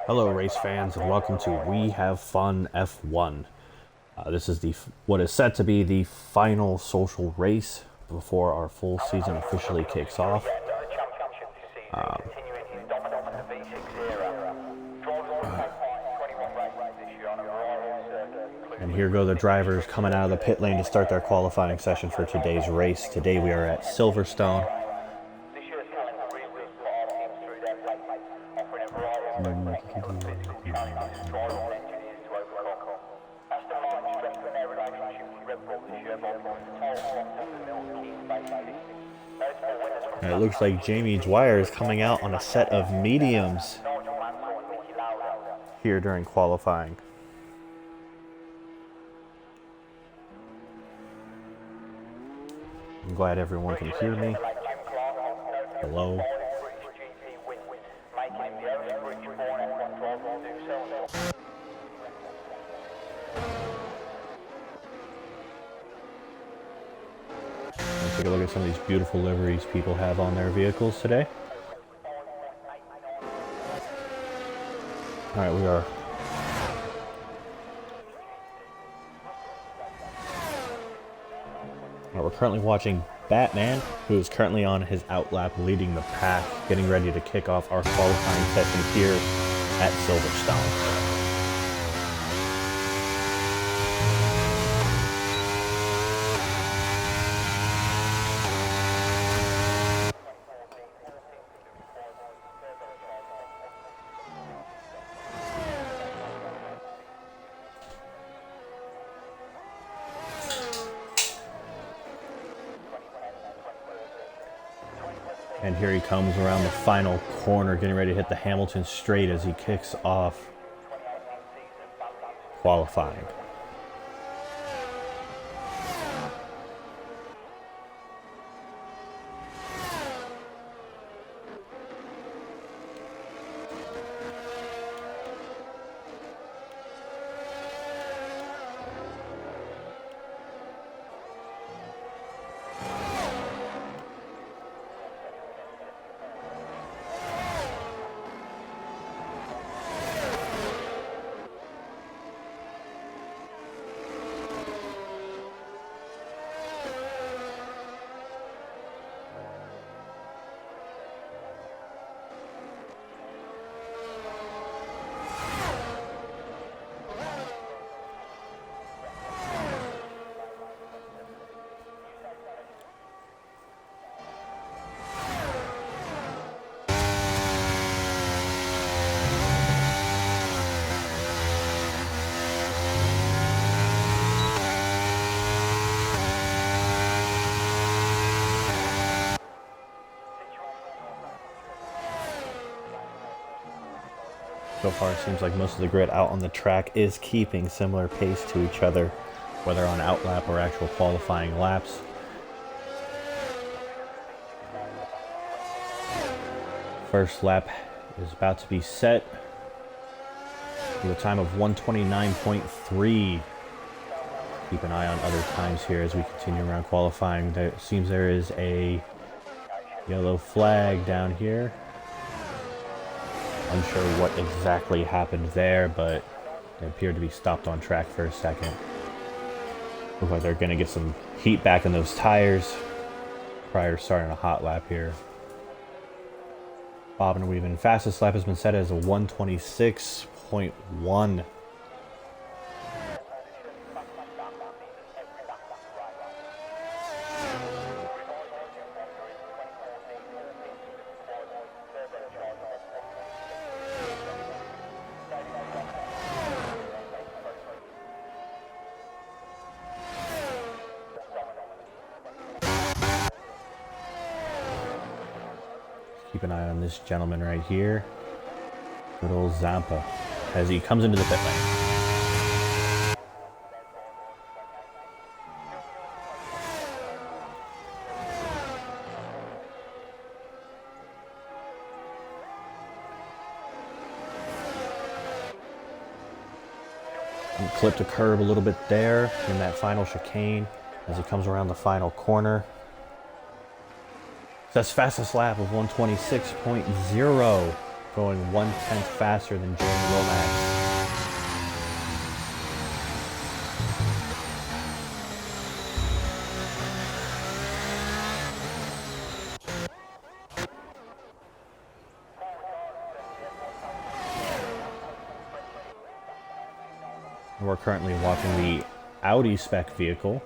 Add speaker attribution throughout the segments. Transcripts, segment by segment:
Speaker 1: Hello race fans and welcome to We Have Fun F1. This is what is set to be the final social race before our full season officially kicks off. And here go the drivers coming out of the pit lane to start their qualifying session for today's race. Today we are at Silverstone. And it looks like Jamie Dwyer is coming out on a set of mediums here during qualifying. I'm glad everyone can hear me. Hello. Let's take a look at some of these beautiful liveries people have on their vehicles today. Alright, we are we're currently watching Batman, who is currently on his outlap leading the pack, getting ready to kick off our qualifying session here at Silverstone. And here he comes around the final corner, getting ready to hit the Hamilton straight as he kicks off qualifying. So far, it seems like most of the grid out on the track is keeping similar pace to each other, whether on outlap or actual qualifying laps. First lap is about to be set with a time of 1:29.3. Keep an eye on other times here as we continue around qualifying. It seems there is a yellow flag down here. Unsure what exactly happened there, but they appear to be stopped on track for a second. Looks like they're going to get some heat back in those tires prior to starting a hot lap here. Bobbing and weaving. Fastest lap has been set as a 1:26.1. Keep an eye on this gentleman right here. Good old Zampa as he comes into the pit lane. clipped a curb a little bit there in that final chicane as he comes around the final corner. That's fastest lap of 126.0, going 1/10 faster than Jeremy Lomax. We're currently watching the Audi spec vehicle,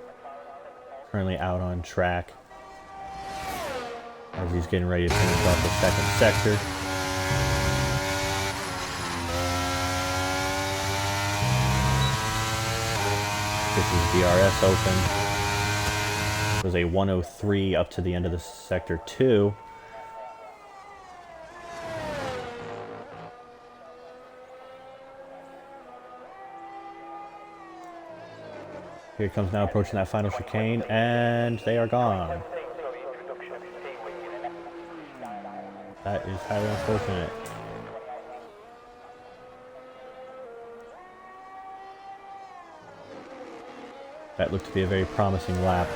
Speaker 1: currently out on track as he's getting ready to finish off the second sector. This is DRS open. It was a 103 up to the end of the sector 2. Here it comes now, approaching that final chicane, and they are gone. That is highly unfortunate. That looked to be a very promising lap.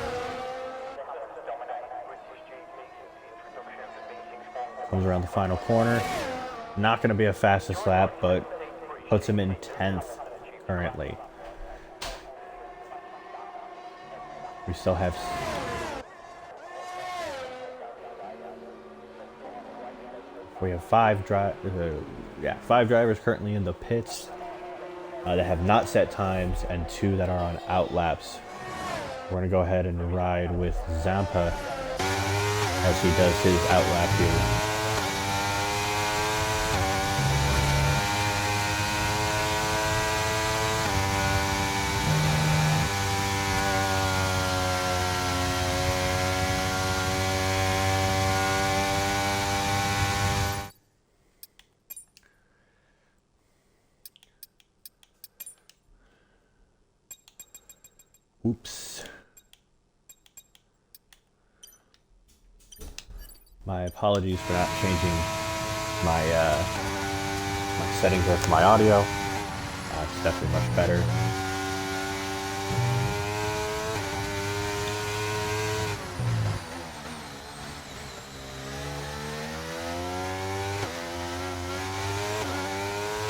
Speaker 1: Comes around the final corner. Not going to be a fastest lap, but puts him in 10th currently. We still have... We have five drivers currently in the pits that have not set times, and 2 that are on out laps. We're going to go ahead and ride with Zampa as he does his out lap here. Oops. My apologies for not changing my my settings there for my audio. It's definitely much better.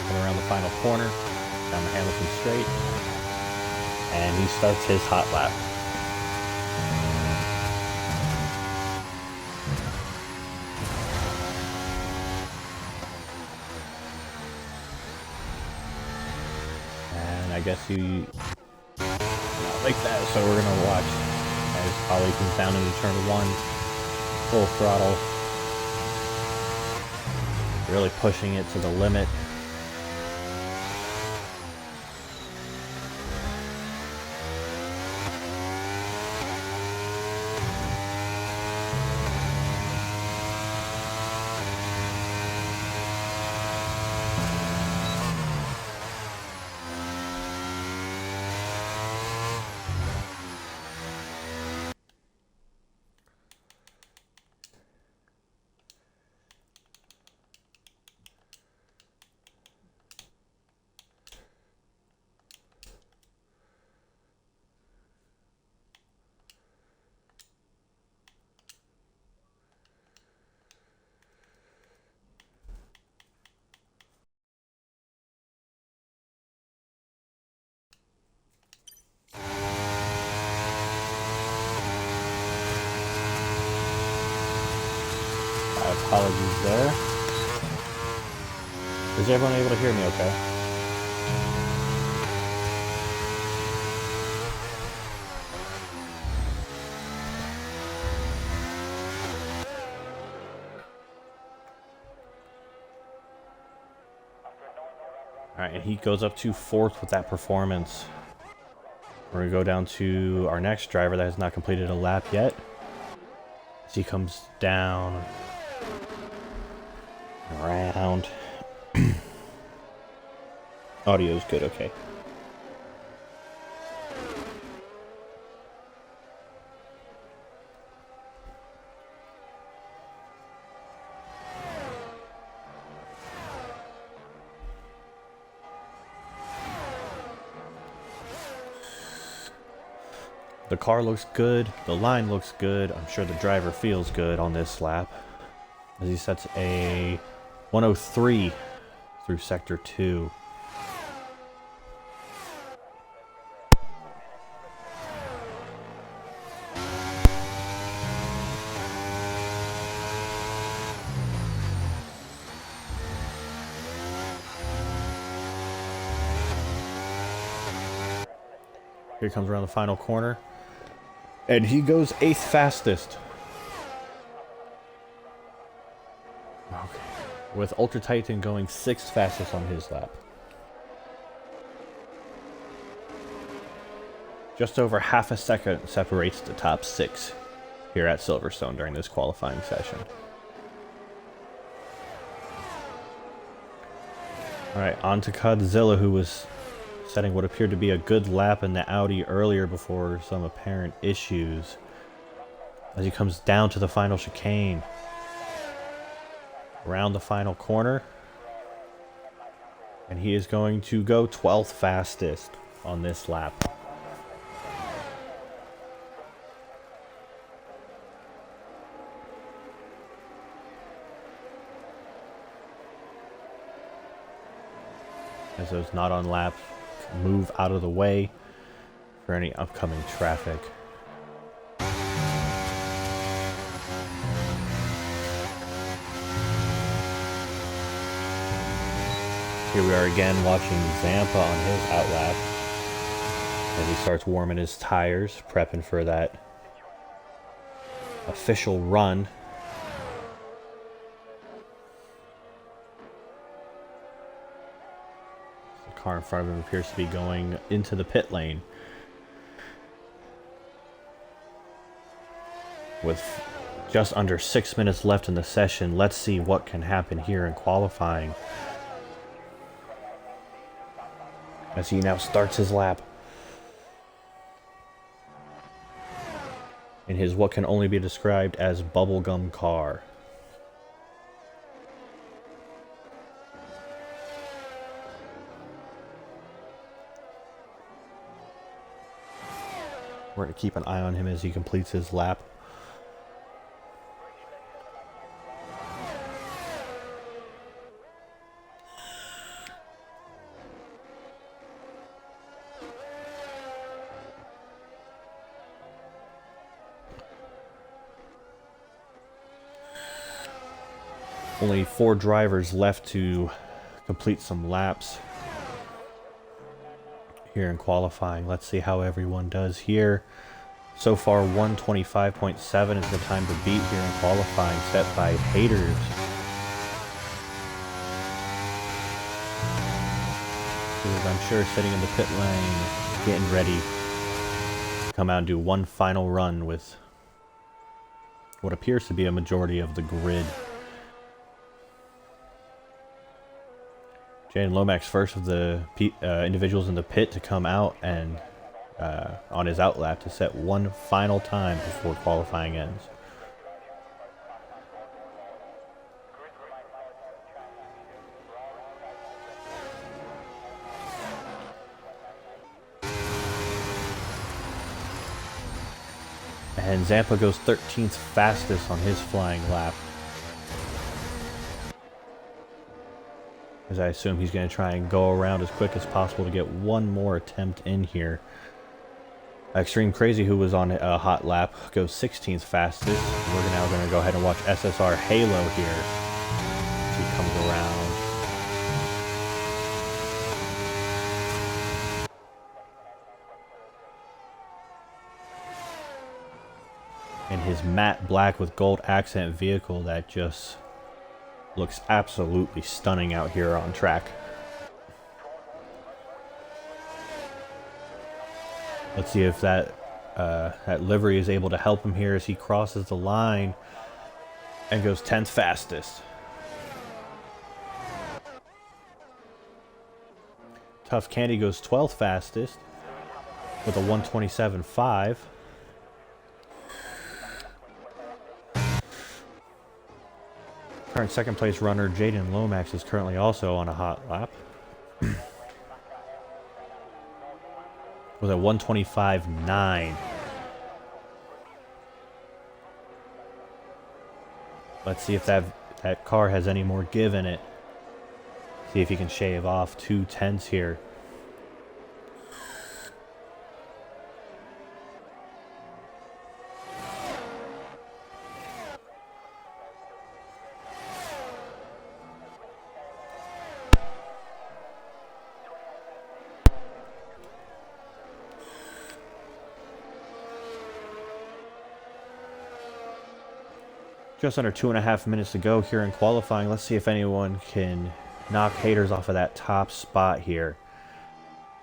Speaker 1: Coming around the final corner, down the Hamilton straight. And he starts his hot lap. And I guess you not like that, so we're gonna watch as Ollie comes down into turn 1, full throttle, really pushing it to the limit. Apologies there. Is everyone able to hear me okay? Alright, and he goes up to 4th with that performance. We're going to go down to our next driver that has not completed a lap yet. As he comes down around. Audio's good, okay. The car looks good, the line looks good, I'm sure the driver feels good on this lap as he sets a 103 through sector 2. Here comes around the final corner. And he goes 8th fastest. Okay. With Ultra Titan going 6th fastest on his lap. Just over half a second separates the top 6 here at Silverstone during this qualifying session. Alright, on to Godzilla, who was setting what appeared to be a good lap in the Audi earlier before some apparent issues. As he comes down to the final chicane. Around the final corner. And he is going to go 12th fastest on this lap. As those not on laps move out of the way for any upcoming traffic. Here we are again watching Zampa on his outlap as he starts warming his tires, prepping for that official run. The car in front of him appears to be going into the pit lane. With just under 6 minutes left in the session, let's see what can happen here in qualifying. As he now starts his lap in his what can only be described as bubblegum car. We're going to keep an eye on him as he completes his lap. Only 4 drivers left to complete some laps here in qualifying. Let's see how everyone does here. So far, 125.7 is the time to beat here in qualifying, set by Haters. Who is, I'm sure, sitting in the pit lane, getting ready to come out and do one final run with what appears to be a majority of the grid. Jaden Lomax, first of the individuals in the pit to come out and on his outlap to set one final time before qualifying ends. And Zampa goes 13th fastest on his flying lap. As I assume he's going to try and go around as quick as possible to get one more attempt in here. Extreme Crazy, who was on a hot lap, goes 16th fastest. We're now going to go ahead and watch SSR Halo here as he comes around. In his matte black with gold accent vehicle that just looks absolutely stunning out here on track. Let's see if that livery is able to help him here as he crosses the line and goes 10th fastest. Tough Candy goes 12th fastest with a 127.5. Current second place runner Jaden Lomax is currently also on a hot lap with a 125.9. Let's see if that car has any more give in it. See if he can shave off 2/10 here. Just under 2.5 minutes to go here in qualifying. Let's see if anyone can knock haters off of that top spot here,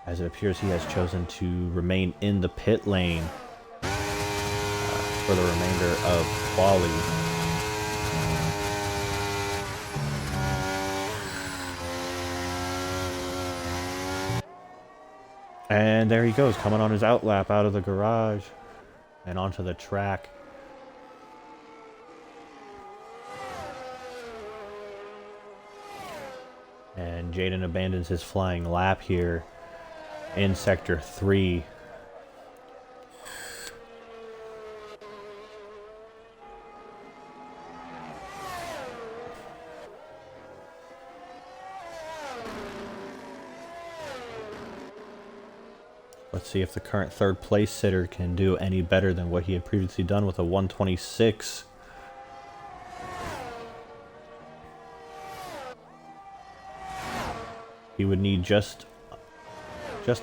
Speaker 1: as it appears he has chosen to remain in the pit lane for the remainder of quali. And there he goes, coming on his outlap out of the garage and onto the track. And Jaden abandons his flying lap here in Sector 3. Let's see if the current third place sitter can do any better than what he had previously done with a 126. He would need just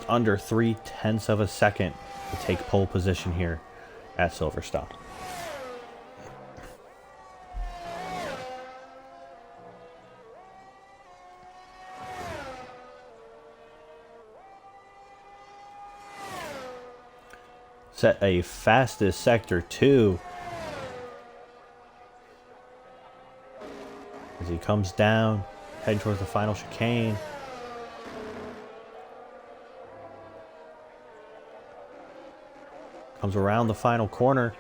Speaker 1: under 0.3 of a second to take pole position here at Silverstone. Set a fastest sector 2 as he comes down, heading towards the final chicane. Comes around the final corner,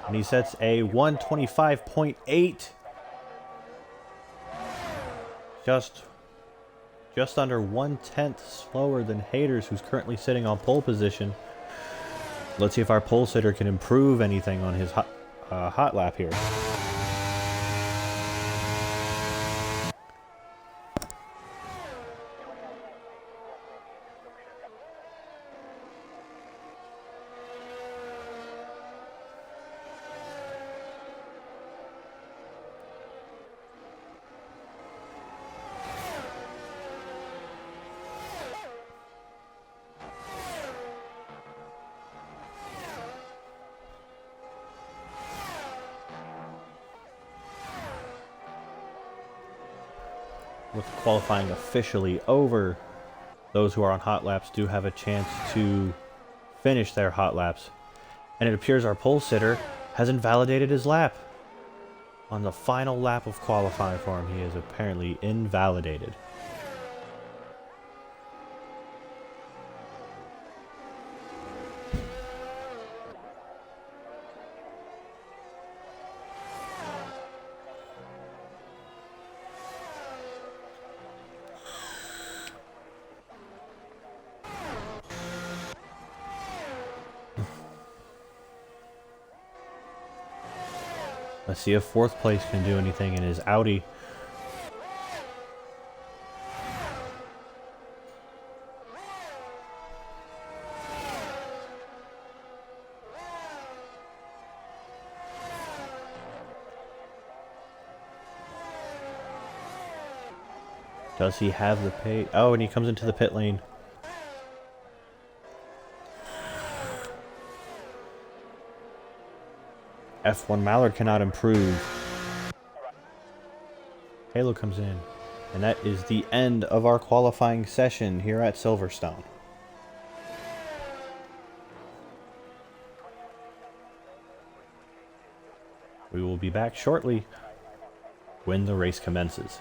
Speaker 1: and he sets a 125.8. Just under 1/10 slower than Haters, who's currently sitting on pole position. Let's see if our pole sitter can improve anything on his hot lap here. With qualifying officially over, those who are on hot laps do have a chance to finish their hot laps. And it appears our pole sitter has invalidated his lap. On the final lap of qualifying for him, he is apparently invalidated. Let's see if fourth place can do anything in his Audi. Does he have the pace? Oh, and he comes into the pit lane. F1 Mallard cannot improve. Halo comes in. And that is the end of our qualifying session here at Silverstone. We will be back shortly when the race commences.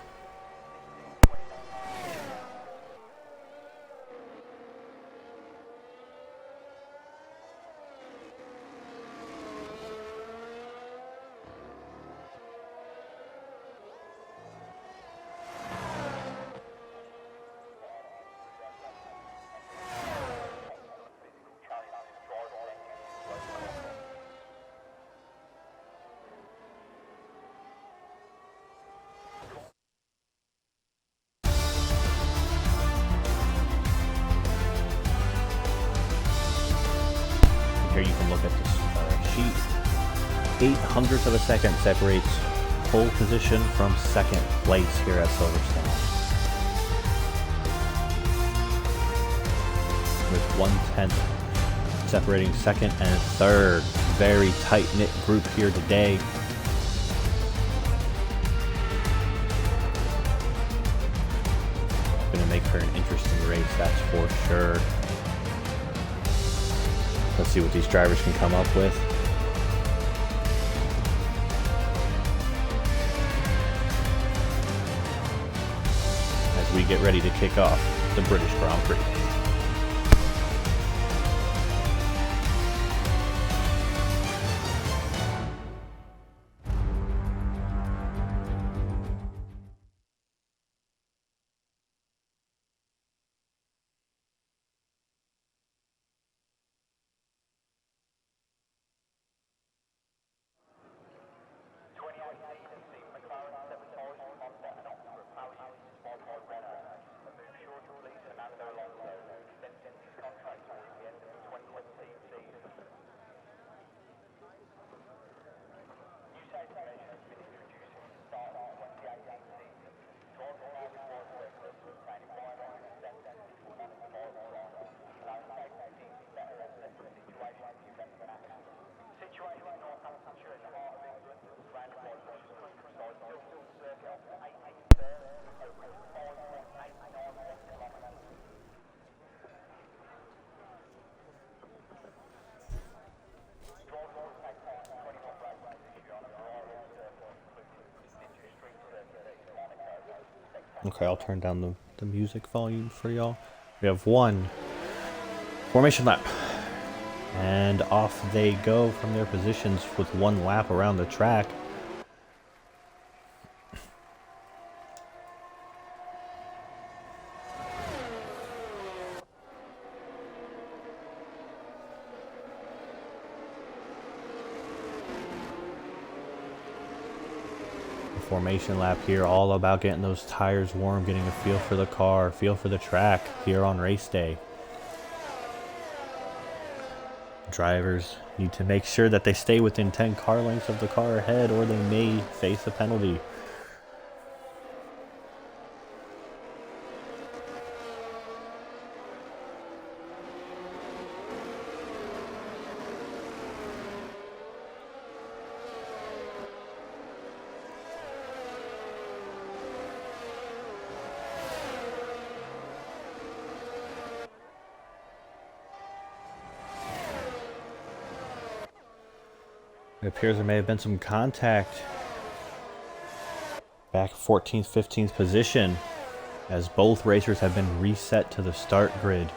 Speaker 1: 0.08 of a second separates pole position from second place here at Silverstone. With 1/10 separating second and third. Very tight-knit group here today. Gonna make for an interesting race, that's for sure. Let's see what these drivers can come up with. As we get ready to kick off the British Grand Prix. Okay, I'll turn down the music volume for y'all. We have one formation lap. And off they go from their positions with one lap around the track. Formation lap here, all about getting those tires warm, getting a feel for the car, feel for the track here on race day. Drivers need to make sure that they stay within 10 car lengths of the car ahead, or they may face a penalty. It appears there may have been some contact back 14th, 15th position, as both racers have been reset to the start grid.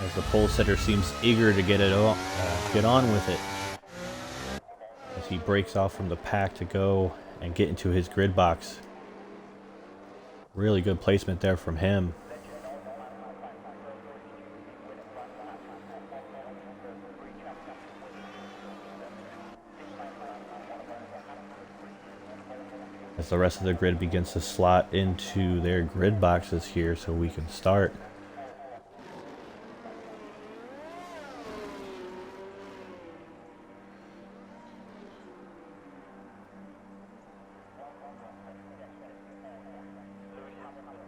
Speaker 1: As the pole sitter seems eager to get on with it, as he breaks off from the pack to go and get into his grid box. Really good placement there from him. As the rest of the grid begins to slot into their grid boxes here so we can start.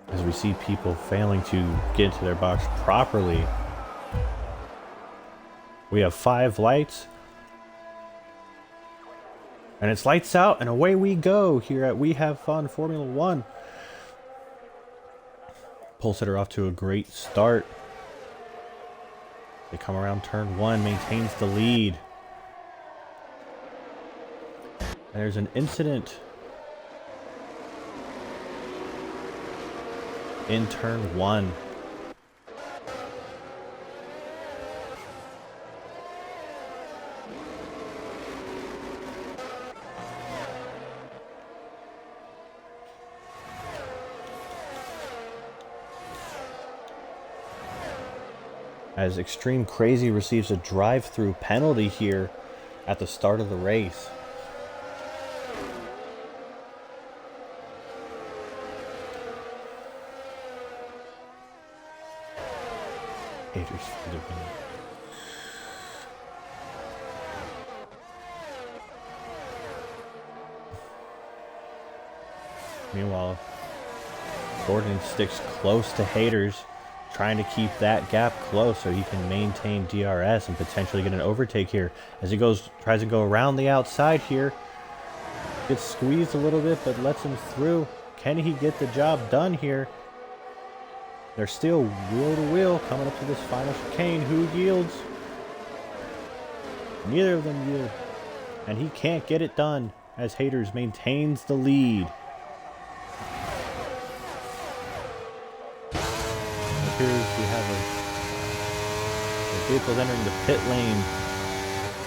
Speaker 1: As we see people failing to get into their box properly. We have 5 lights. And it's lights out and away we go here at We Have Fun Formula 1. Pole sitter off to a great start. They come around turn 1, maintains the lead. And there's an incident in turn 1. as Extreme Crazy receives a drive-through penalty here at the start of the race. Haters for the win. Meanwhile, Gordon sticks close to Haters, trying to keep that gap close so he can maintain DRS and potentially get an overtake here. As he tries to go around the outside here. Gets squeezed a little bit, but lets him through. Can he get the job done here? They're still wheel to wheel coming up to this final chicane. Who yields? Neither of them yield. And he can't get it done as Haters maintains the lead. It appears we have a vehicle entering the pit lane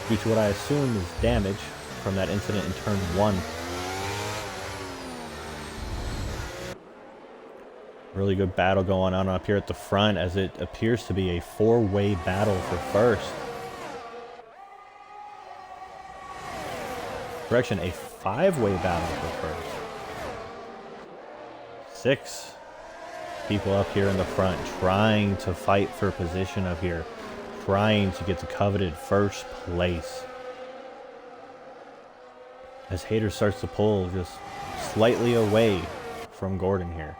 Speaker 1: due to what I assume is damage from that incident in turn 1. Really good battle going on up here at the front as it appears to be a 4-way battle for first. Correction, a 5-way battle for first. 6 people up here in the front trying to fight for position up here, trying to get the coveted first place. As Hater starts to pull just slightly away from Gordon here,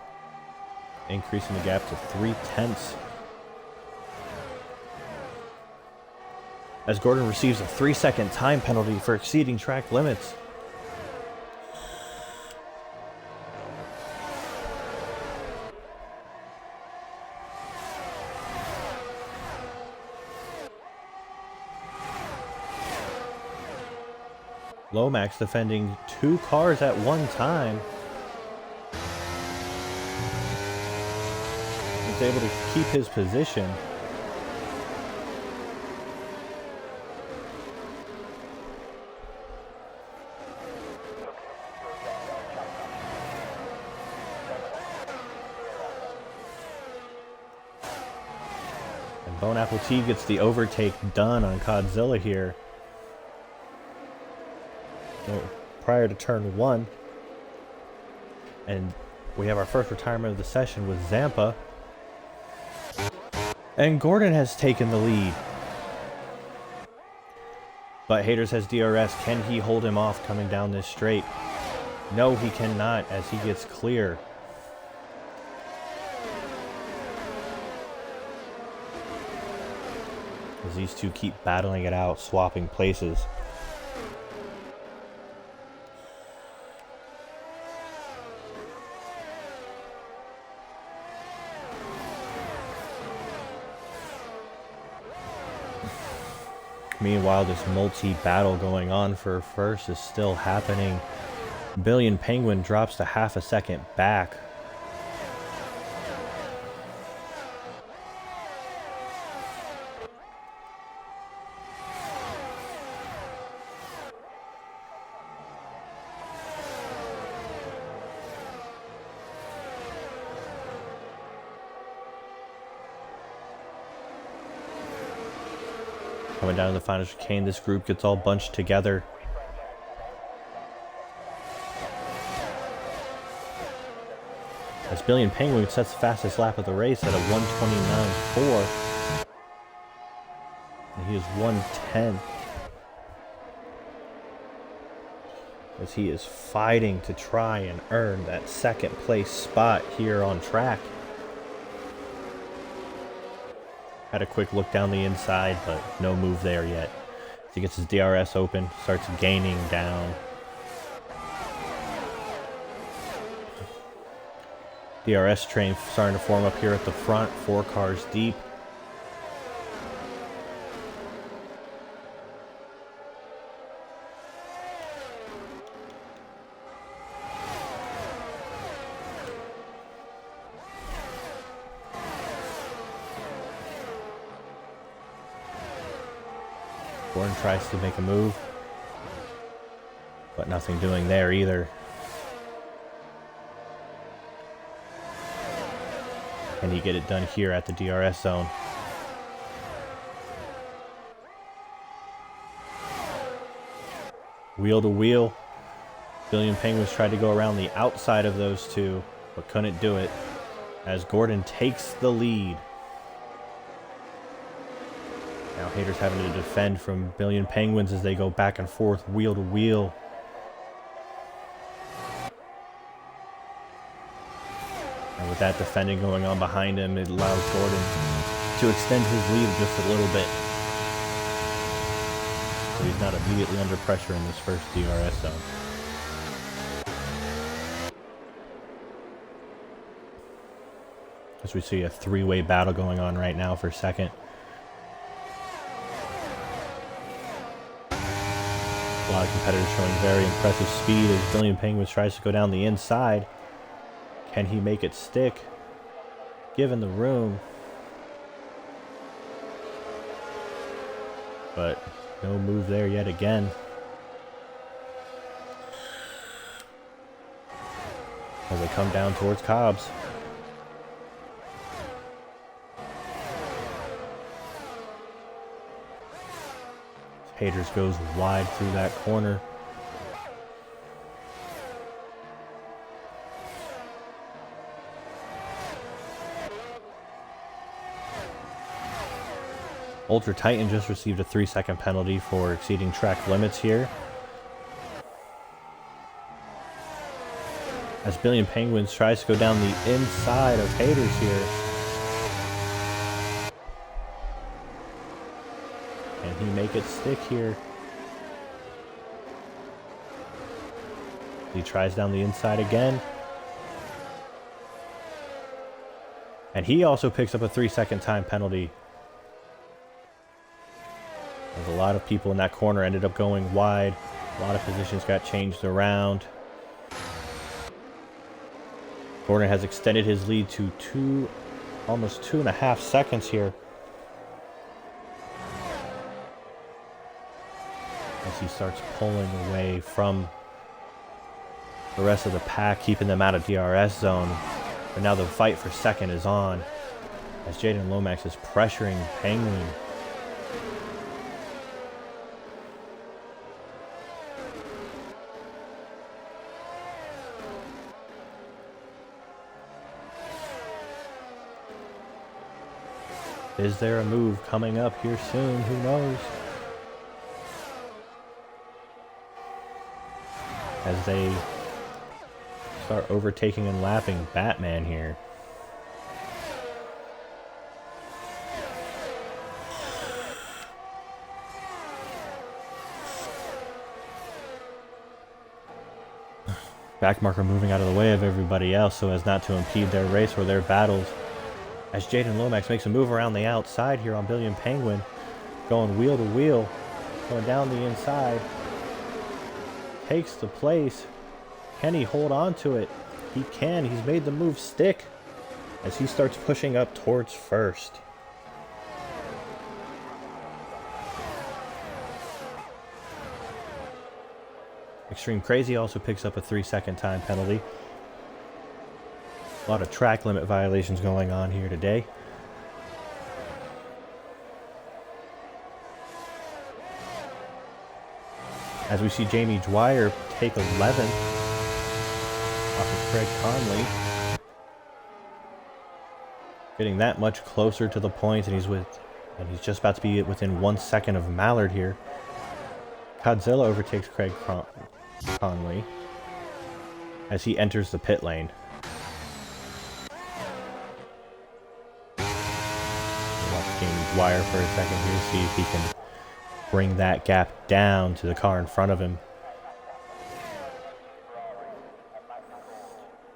Speaker 1: increasing the gap to 0.3. As Gordon receives a 3-second time penalty for exceeding track limits. Lomax defending 2 cars at one time. He's able to keep his position. And Bone Apple T gets the overtake done on Godzilla here. Prior to turn 1. And we have our first retirement of the session with Zampa. And Gordon has taken the lead. But Haters has DRS. Can he hold him off coming down this straight? No, he cannot as he gets clear. As these two keep battling it out, swapping places. Meanwhile, this multi-battle going on for first is still happening. Billion Penguin drops to half a second back. Coming down to the final chicane, this group gets all bunched together. As Billion Penguin sets the fastest lap of the race at a 1:29.4. And he is 1:10. As he is fighting to try and earn that second place spot here on track. Had a quick look down the inside, but no move there yet. As he gets his DRS open, starts gaining down. DRS train starting to form up here at the front, 4 cars deep. Gordon tries to make a move, but nothing doing there either. Can he get it done here at the DRS zone? wheel to wheel. Billion Penguins tried to go around the outside of those two, but couldn't do it, as Gordon takes the lead. Now Haters having to defend from Billion Penguins as they go back and forth, wheel to wheel. And with that defending going on behind him, it allows Gordon to extend his lead just a little bit. So he's not immediately under pressure in this first DRS zone. As we see a three-way battle going on right now for second. A lot of competitors showing very impressive speed as Billion Penguins tries to go down the inside. Can he make it stick? Given the room. But no move there yet again. As they come down towards Cobbs. Haters goes wide through that corner. Ultra Titan just received a 3-second penalty for exceeding track limits here. As Billion Penguins tries to go down the inside of Haters here. Can he make it stick here? He tries down the inside again. And he also picks up a 3-second time penalty. As a lot of people in that corner ended up going wide. A lot of positions got changed around. Gordon has extended his lead to almost 2.5 seconds here. As he starts pulling away from the rest of the pack, keeping them out of DRS zone. But now the fight for second is on, as Jaden Lomax is pressuring Penguin. Is there a move coming up here soon? Who knows? As they start overtaking and lapping Batman here. Backmarker moving out of the way of everybody else so as not to impede their race or their battles. As Jaden Lomax makes a move around the outside here on Billion Penguin. Going wheel to wheel. Going down the inside. Takes the place. Can he hold on to it? He can. He's made the move stick. As he starts pushing up towards first. Extreme Crazy also picks up a 3-second time penalty. A lot of track limit violations going on here today. As we see Jamie Dwyer take 11 off of Craig Conley. Getting that much closer to the point, and he's just about to be within 1 second of Mallard here. Godzilla overtakes Craig Conley as he enters the pit lane. Jamie Dwyer for a second here, see if he can bring that gap down to the car in front of him.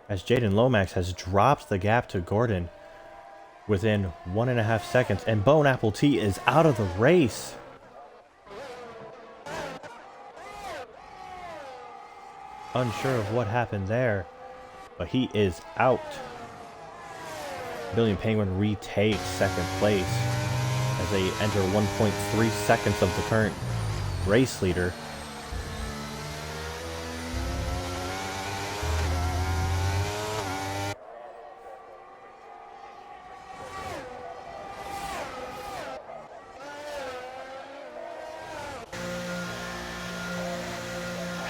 Speaker 1: As Jaden Lomax has dropped the gap to Gordon within 1.5 seconds, and Bone Apple Tea is out of the race. Unsure of what happened there, but he is out. Billion Penguin retakes second place as they enter 1.3 seconds of the current race leader.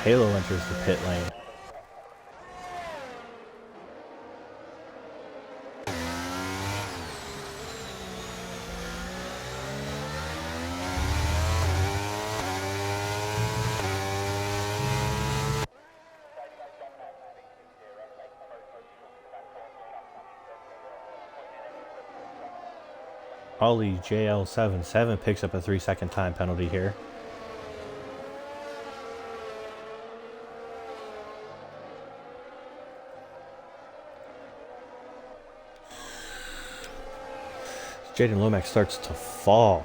Speaker 1: Halo enters the pit lane. Ollie JL77 picks up a 3-second time penalty here. Jaden Lomax starts to fall.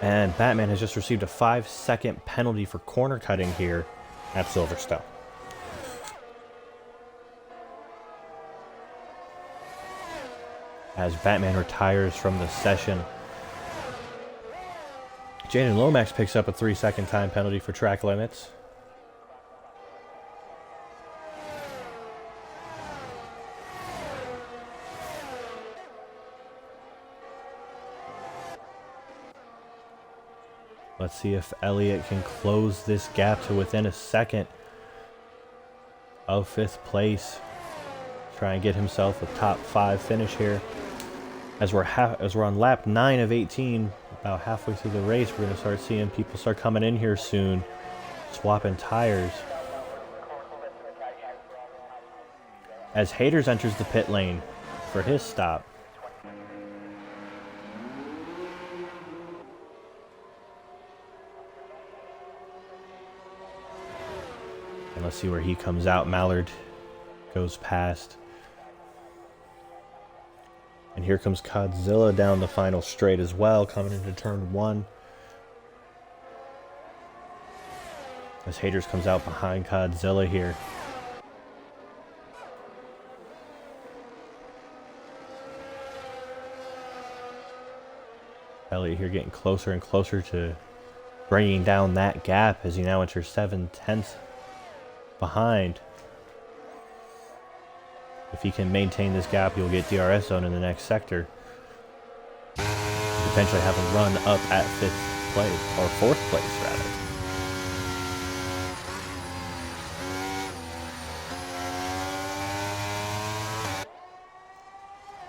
Speaker 1: And Batman has just received a 5-second penalty for corner cutting here at Silverstone. As Batman retires from the session, Jaden Lomax picks up a 3-second time penalty for track limits. Let's see if Elliott can close this gap to within a second of 5th place. Try and get himself a top 5 finish here. As we're on lap 9 of 18, about halfway through the race, we're going to start seeing people start coming in here soon, swapping tires. As Haters enters the pit lane for his stop. And let's see where he comes out. Mallard goes past. And here comes Godzilla down the final straight as well, coming into turn 1. As Haters comes out behind Godzilla here. Elliott here getting closer and closer to bringing down that gap as he now enters 7/10 behind. If he can maintain this gap, he'll get DRS zone in the next sector. Potentially have a run up at 5th place, or 4th place rather.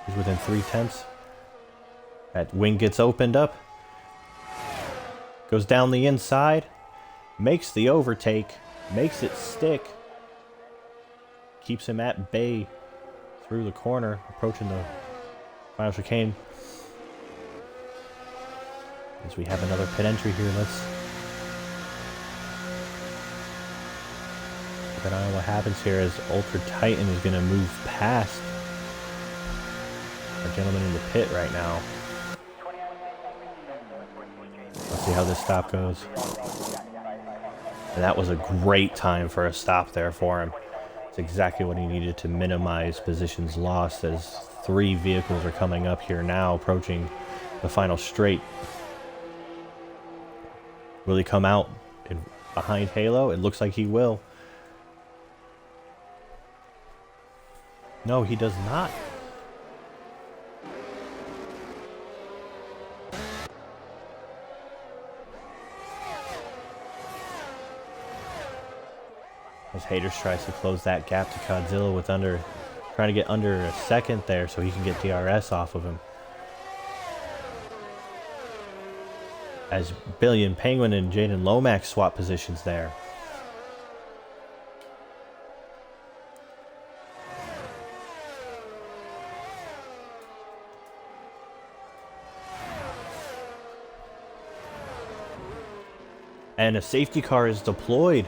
Speaker 1: He's within 3/10. That wing gets opened up. Goes down the inside. Makes the overtake. Makes it stick. Keeps him at bay through the corner, approaching the final chicane. As we have another pit entry here, let's keep an eye on what happens here as Ultra Titan is going to move past our gentleman in the pit right now. Let's see how this stop goes. And that was a great time for a stop there for him. It's exactly what he needed to minimize positions lost as 3 vehicles are coming up here now, approaching the final straight. Will he come out behind Halo? It looks like he will. No, he does not. As Haters tries to close that gap to Godzilla with trying to get under a second there so he can get DRS off of him. As Billion Penguin and Jaden Lomax swap positions there. And a safety car is deployed.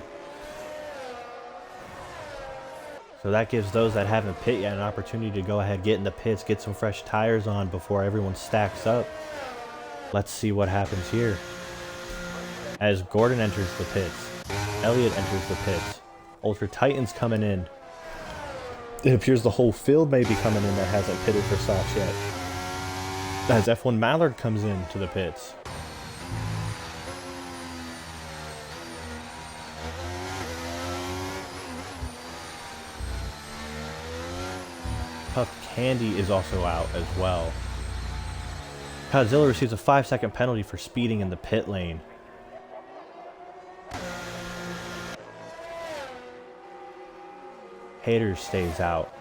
Speaker 1: So that gives those that haven't pit yet an opportunity to go ahead, get in the pits, get some fresh tires on before everyone stacks up. Let's see what happens here. As Gordon enters the pits, Elliott enters the pits, Ultra Titan's coming in. It appears the whole field may be coming in that hasn't pitted for softs yet. As F1 Mallard comes into the pits. Puff Candy is also out as well. Godzilla receives a 5-second penalty for speeding in the pit lane. Haters stays out.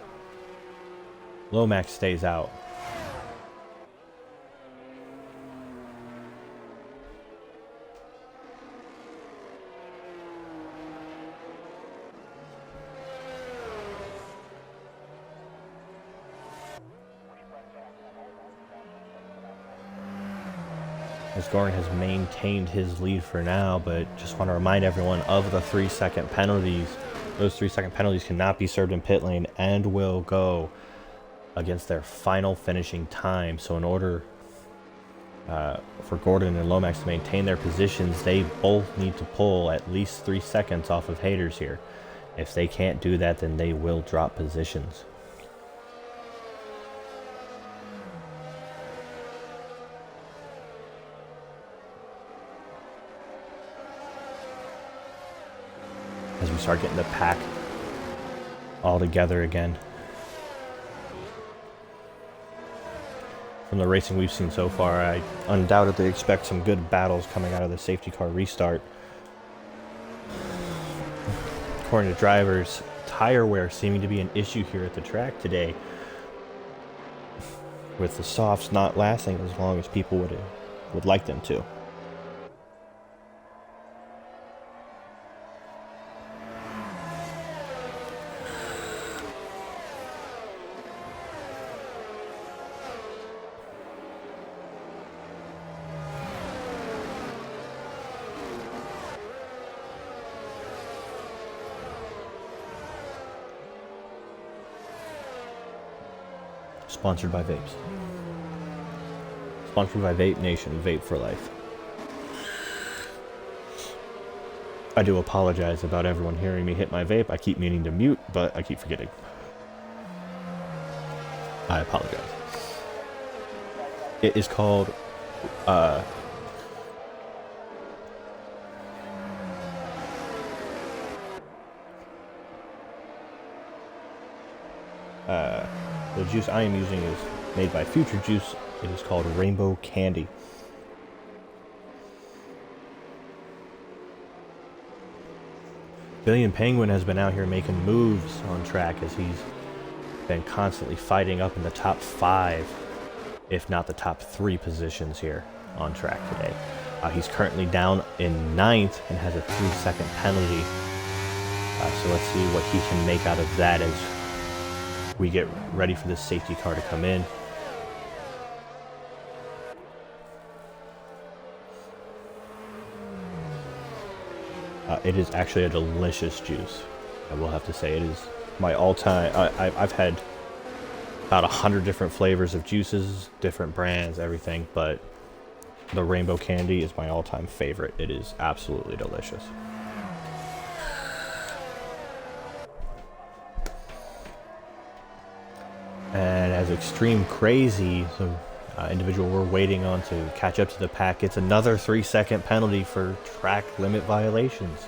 Speaker 1: Lomax stays out. As Gordon has maintained his lead for now, but just want to remind everyone of the 3-second penalties. Those 3-second penalties cannot be served in pit lane and will go against their final finishing time. So in order for Gordon and Lomax to maintain their positions, they both need to pull at least 3 seconds off of Haters here. If they can't do that, then they will drop positions. As we start getting the pack all together again. From the racing we've seen so far, I undoubtedly expect some good battles coming out of the safety car restart. According to drivers, tire wear seeming to be an issue here at the track today, with the softs not lasting as long as people would like them to. Sponsored by Vapes. Sponsored by Vape Nation, Vape for Life. I do apologize about everyone hearing me hit my vape. I keep meaning to mute, but I keep forgetting. I apologize. It is called the juice I am using is made by Future Juice. It is called Rainbow Candy. Billion Penguin has been out here making moves on track as he's been constantly fighting up in the top 5, if not the top 3 positions here on track today. He's currently down in 9th and has a 3-second penalty. So let's see what he can make out of that as we get ready for this safety car to come in. It is actually a delicious juice. I will have to say it is my all-time. I've had about 100 different flavors of juices, different brands, everything, but the Rainbow Candy is my all-time favorite. It is absolutely delicious. And as Extreme Crazy, the individual we're waiting on to catch up to the pack, gets another 3-second penalty for track limit violations.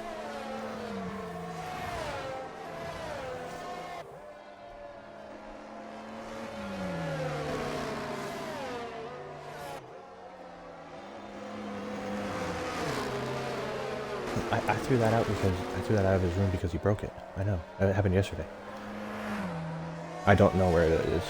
Speaker 1: I threw that out of his room because he broke it. I know. It happened yesterday. I don't know where it is.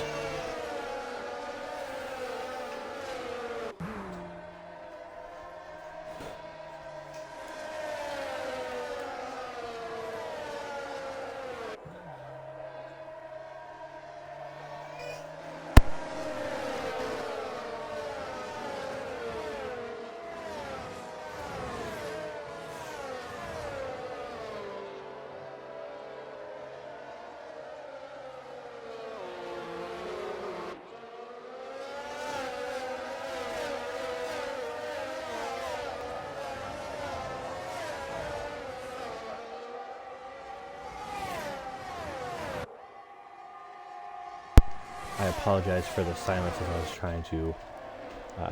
Speaker 1: I apologize for the silence as I was trying to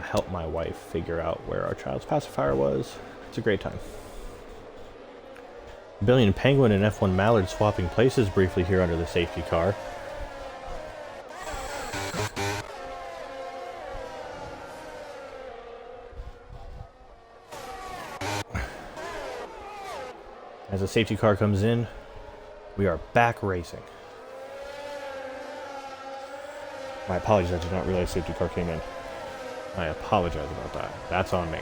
Speaker 1: help my wife figure out where our child's pacifier was. It's a great time. Billion Penguin and F1 Mallard swapping places briefly here under the safety car. As the safety car comes in, we are back racing. My apologies, I did not realize safety car came in. I apologize about that. That's on me.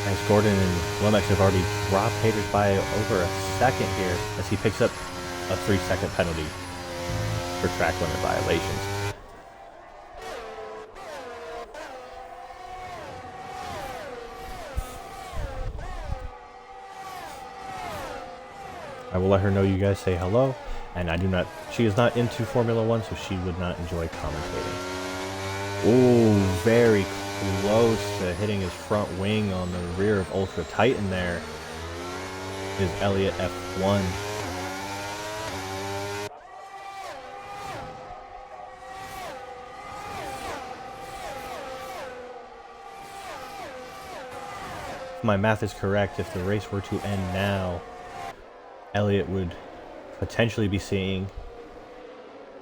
Speaker 1: As Gordon and Lomax have already dropped Haters by over a second here as he picks up a 3-second penalty for track limit violations. I will let her know you guys say hello, and she is not into Formula One, so she would not enjoy commentating. Ooh, very close to hitting his front wing on the rear of Ultra Titan there is Elliott F1. If my math is correct, if the race were to end now, Elliott would potentially be seeing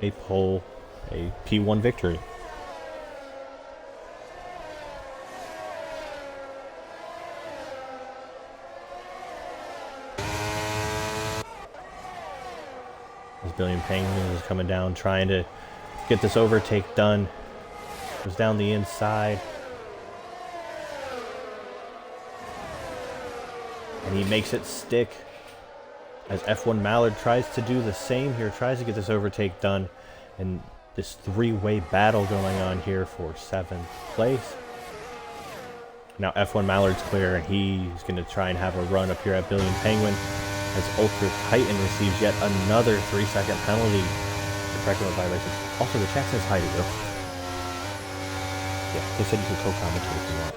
Speaker 1: a P1 victory. As Billion Penguins is coming down, trying to get this overtake done. Goes down the inside. And he makes it stick. As F1 Mallard tries to do the same here, tries to get this overtake done, and this three-way battle going on here for 7th place. Now F1 Mallard's clear, and he's going to try and have a run up here at Billion Penguin, as Ultra Titan receives yet another 3-second penalty for track limit violations. Also, the chat says hi to you. Yeah, they said you could co-commentate if you want.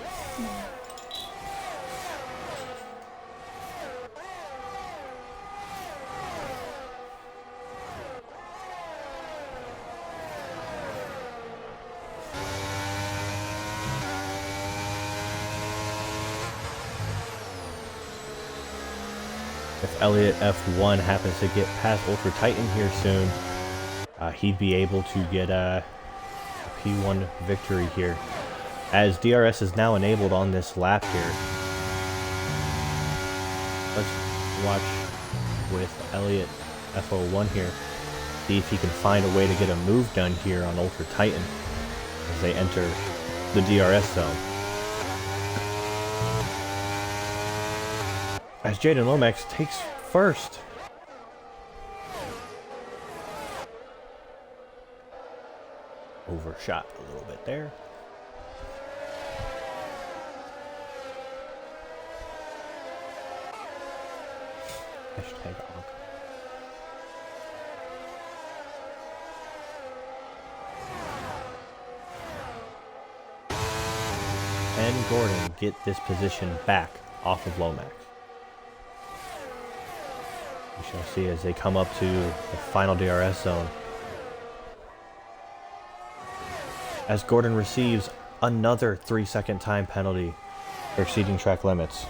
Speaker 1: If Elliott F1 happens to get past Ultra Titan here soon, he'd be able to get a P1 victory here. As DRS is now enabled on this lap here. Let's watch with Elliott F01 here. See if he can find a way to get a move done here on Ultra Titan as they enter the DRS zone. As Jaden Lomax takes first. Overshot a little bit there. Hashtag honk. And Gordon get this position back off of Lomax. We shall see as they come up to the final DRS zone. As Gordon receives another 3-second time penalty for exceeding track limits.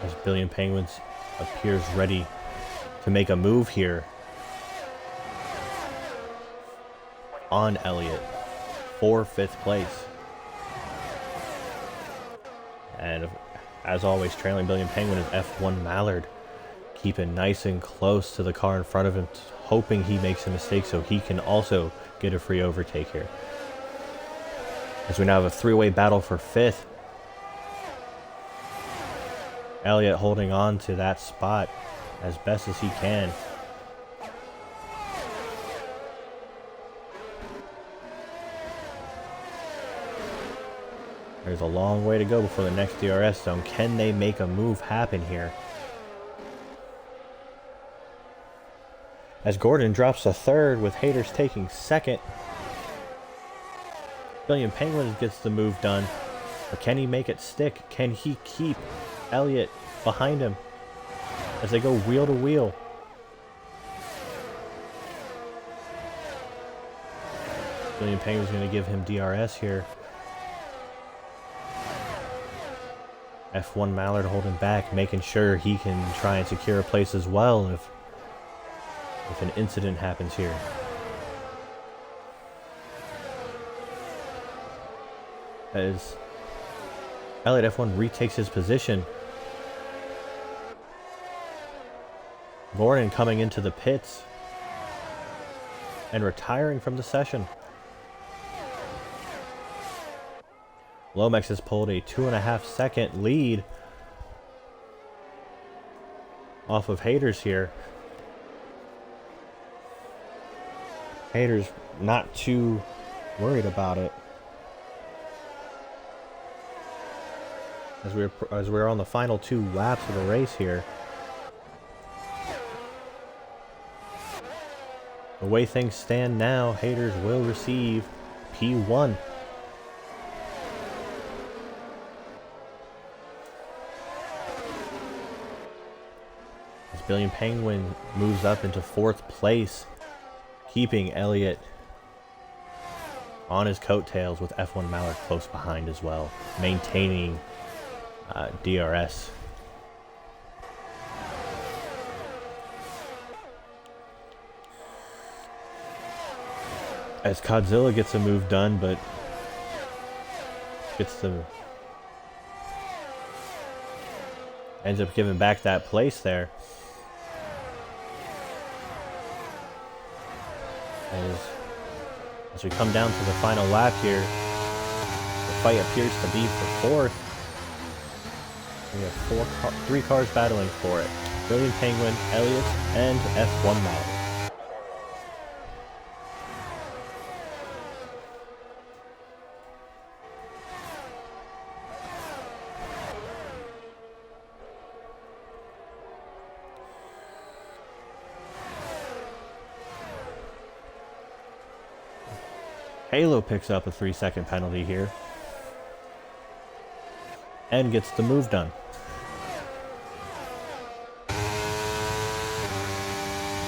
Speaker 1: As Billion Penguins appears ready to make a move here on Elliott for 5th place. And as always, trailing Billion Penguin is F1 Mallard, keeping nice and close to the car in front of him, hoping he makes a mistake so he can also get a free overtake here. As we now have a 3-way battle for 5th. Elliott holding on to that spot as best as he can. There's a long way to go before the next DRS zone. Can they make a move happen here? As Gordon drops to 3rd with Haters taking 2nd. Billion Penguins gets the move done. But can he make it stick? Can he keep Elliott behind him as they go wheel to wheel? Billion Penguins going to give him DRS here. F1 Mallard holding back, making sure he can try and secure a place as well if an incident happens here. As Elliott F1 retakes his position. Gordon coming into the pits and retiring from the session. Lomax has pulled a 2.5 second lead off of Haters here. Haters not too worried about it. As we're on the final 2 laps of the race here. The way things stand now, Haters will receive P1. As Billion Penguin moves up into 4th place, keeping Elliott on his coattails with F1 Mallard close behind as well, maintaining DRS. As Godzilla gets a move done, but ends up giving back that place there. As we come down to the final lap here, the fight appears to be for 4th. We have 3 cars battling for it. Billion Penguin, Elliott, and F1 Mallard. Halo picks up a 3-second penalty here and gets the move done.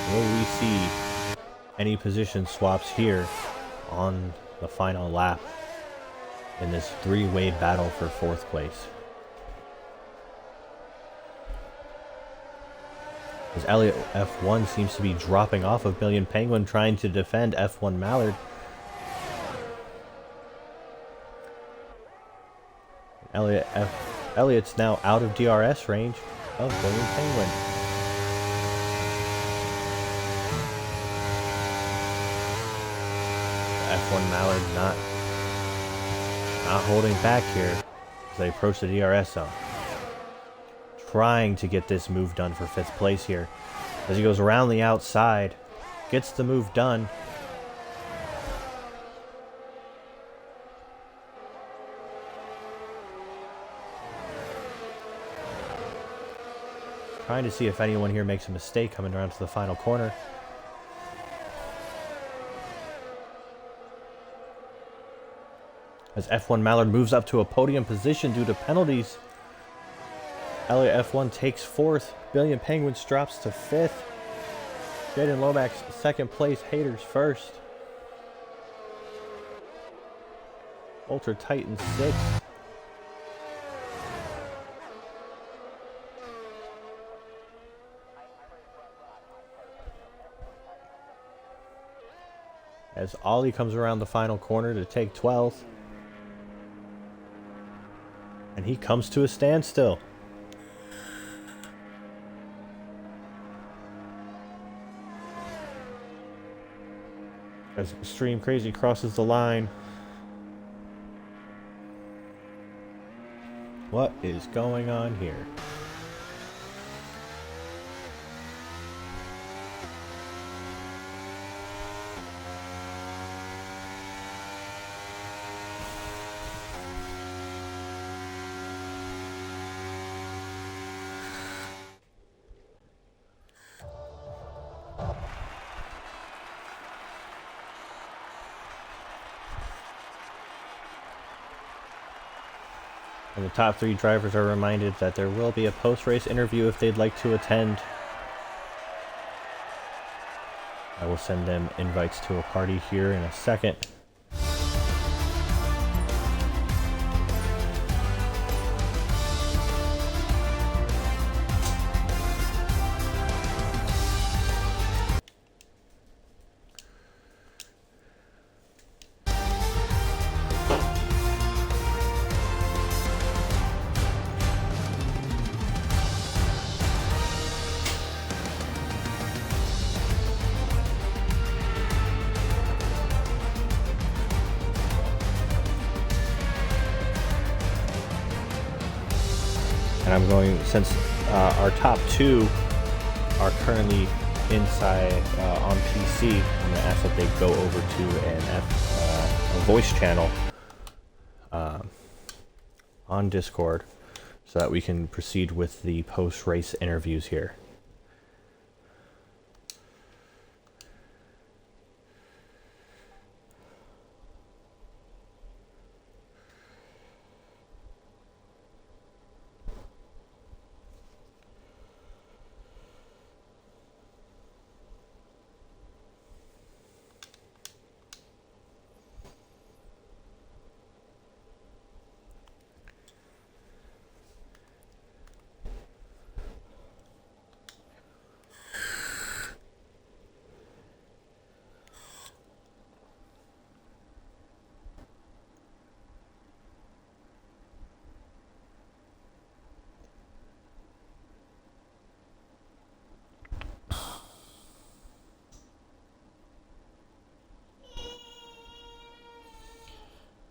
Speaker 1: Will we see any position swaps here on the final lap in this 3-way battle for 4th place? As Elliott F1 seems to be dropping off of Billion Penguin, trying to defend F1 Mallard. Elliott's now out of DRS range of Billion Penguin. F1 Mallard not holding back here as they approach the DRS zone. Trying to get this move done for 5th place here. As he goes around the outside, gets the move done. Trying to see if anyone here makes a mistake coming around to the final corner. As F1 Mallard moves up to a podium position due to penalties. Elliott F1 takes 4th. Billion Penguins drops to 5th. Jaden Lomax 2nd place. Haters 1st. Ultra Titan 6th. As Ollie comes around the final corner to take 12th. And he comes to a standstill. As Extreme Crazy crosses the line. What is going on here? And the top 3 drivers are reminded that there will be a post-race interview if they'd like to attend. I will send them invites to a party here in a second. And I'm going, since our top two are currently inside on PC, I'm going to ask that they go over to a voice channel on Discord so that we can proceed with the post-race interviews here.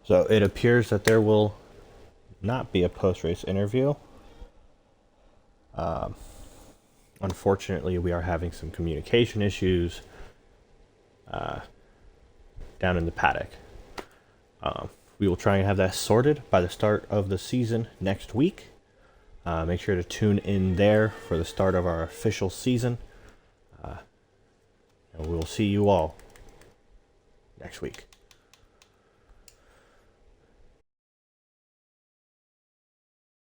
Speaker 1: So it appears that there will not be a post-race interview. Unfortunately, we are having some communication issues down in the paddock. We will try and have that sorted by the start of the season next week. Make sure to tune in there for the start of our official season. And we will see you all next week.